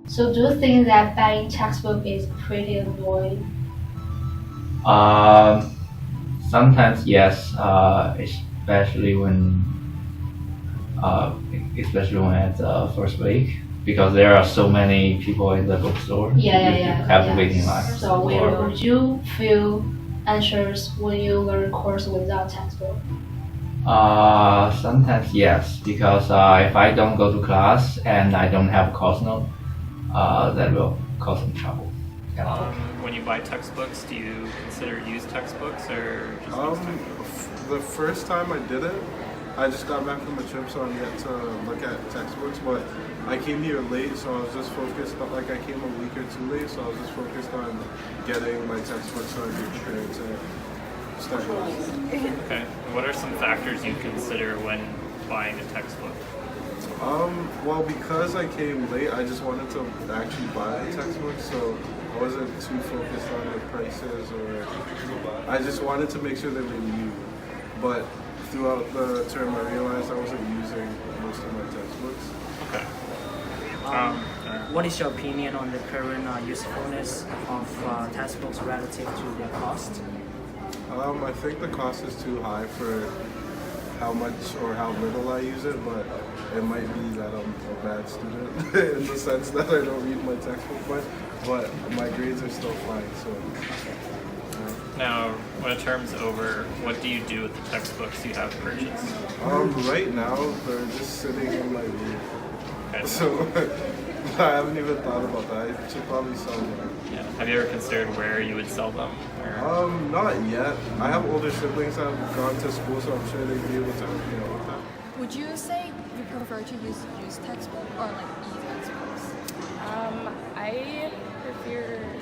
So do you think that buying textbook is pretty annoying? Um, Sometimes yes, uh, especially when at the first week, because there are so many people in the bookstore. You have to wait in line. So where would you feel anxious when you learn course without textbook? Sometimes yes, because if I don't go to class and I don't have course note, that will cause some trouble. Yeah. When you buy textbooks, do you consider used textbooks or just used textbooks? The first time I did it, I just got back from a trip, so I'm yet to look at textbooks. But I came here late, so I was just focused on, like, I came a week or two late, so I was just focused on getting my textbooks so I could prepare to start. Okay. What are some factors you consider when buying a textbook? Well, because I came late, I just wanted to actually buy a textbook, so I wasn't too focused on the prices, or I just wanted to make sure they were new. But throughout the term, I realized I wasn't using most of my textbooks. Okay. What is your opinion on the current usefulness of textbooks relative to their cost? I think the cost is too high for how much or how little I use it, but it might be that I'm a bad student in the sense that I don't read my textbook much, but my grades are still fine, so. Now, when a term's over, what do you do with the textbooks you have purchased? Right now, they're just sitting in my room. Okay. So, I haven't even thought about that. I should probably sell them. Yeah. Have you ever considered where you would sell them? Or? Not yet. I have older siblings that have gone to school, so I'm sure they'd be able to help me out with that. Would you say you prefer to use used textbook or like e-textbooks?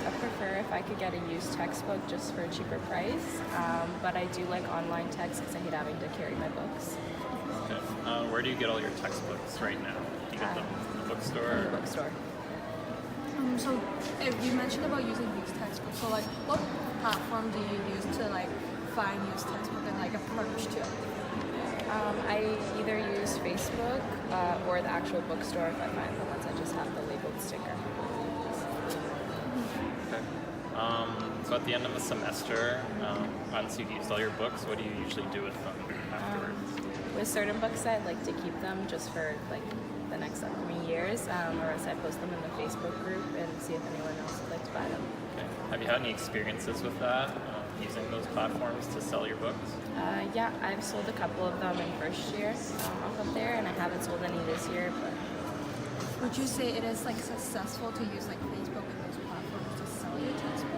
I prefer if I could get a used textbook just for a cheaper price. But I do like online texts because I hate having to carry my books. Okay. Where do you get all your textbooks right now? Do you get them from the bookstore? From the bookstore. So if you mentioned about using used textbooks, so like what platform do you use to like find used textbook and like approach to it? I either use Facebook or the actual bookstore if I find the ones that just have the labeled sticker. Okay. So at the end of a semester, once you've used all your books, what do you usually do with them afterwards? With certain books, I'd like to keep them just for like the next upcoming years, or else I post them in the Facebook group and see if anyone else would like to buy them. Okay. Have you had any experiences with that, using those platforms to sell your books? Yeah, I've sold a couple of them in first year off of there, and I haven't sold any this year. But Would you say it is like successful to use like Facebook and those platforms to sell your textbook?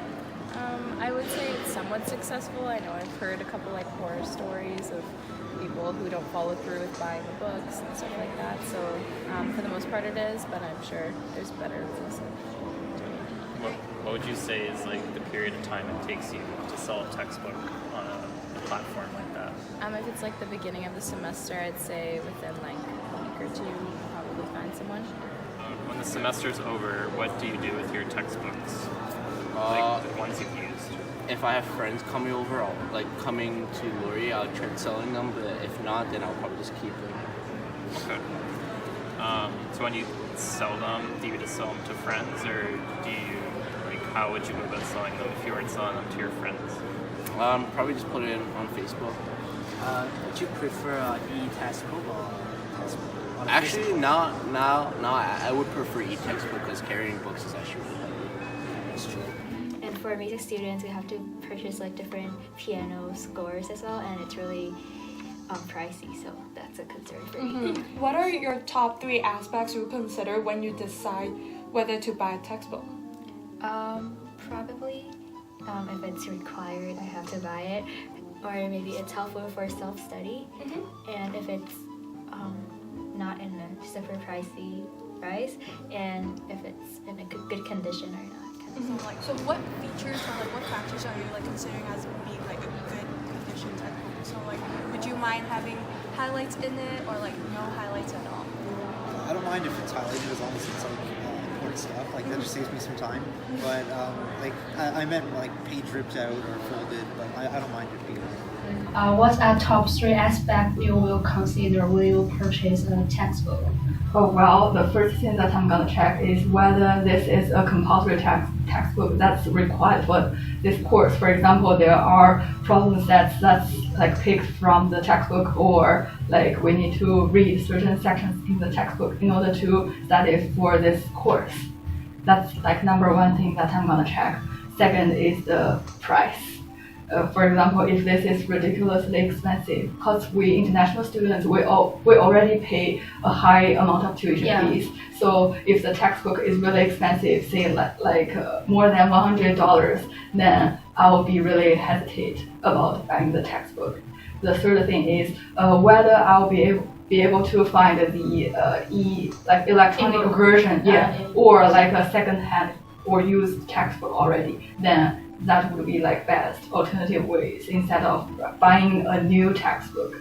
I would say it's somewhat successful. I know I've heard a couple like horror stories of people who don't follow through with buying the books and stuff like that. So for the most part it is, but I'm sure there's better ways. What would you say is like the period of time it takes you to sell a textbook on a platform like that? If it's like the beginning of the semester, I'd say within like a week or two, you'll probably find someone. When the semester's over, what do you do with your textbooks? Like the ones you've used? If I have friends coming over, coming to Laurier, I'll try selling them. But if not, then I'll probably just keep them. Okay. So when you sell them, do you just sell them to friends, or do you how would you go about selling them if you weren't selling them to your friends? Probably just put it on Facebook. Would you prefer e-textbook or textbook? Actually, now I would prefer e-textbook because carrying books is actually really heavy. That's true. And for music students, we have to purchase like different piano scores as well, and it's really pricey, so that's a concern for me. What are your top 3 aspects you consider when you decide whether to buy a textbook? Probably if it's required, I have to buy it, or maybe it's helpful for self-study, and if it's not in a super pricey price, and if it's in a good condition or not. So what features or like what factors are you like considering as being like a good condition textbook? So like would you mind having highlights in it or like no highlights at all? I don't mind if it's highlighted as long as it's like important stuff. Like that just saves me some time. But I meant like page ripped out or folded, but I don't mind it being. What are top 3 aspects you will consider when you purchase a textbook? Oh, well, the first thing that I'm gonna check is whether this is a compulsory textbook that's required for this course. For example, there are problem sets that's like picked from the textbook, or like we need to read certain sections in the textbook in order to study for this course. That's like number one thing that I'm gonna check. Second is the price. For example, if this is ridiculously expensive, because we international students, we already pay a high amount of tuition fees. So if the textbook is really expensive, say like more than $100, then I will be really hesitate about buying the textbook. The third thing is whether I'll be able to find the electronic version, or like a second-hand or used textbook already. Then that would be like best alternative ways instead of buying a new textbook.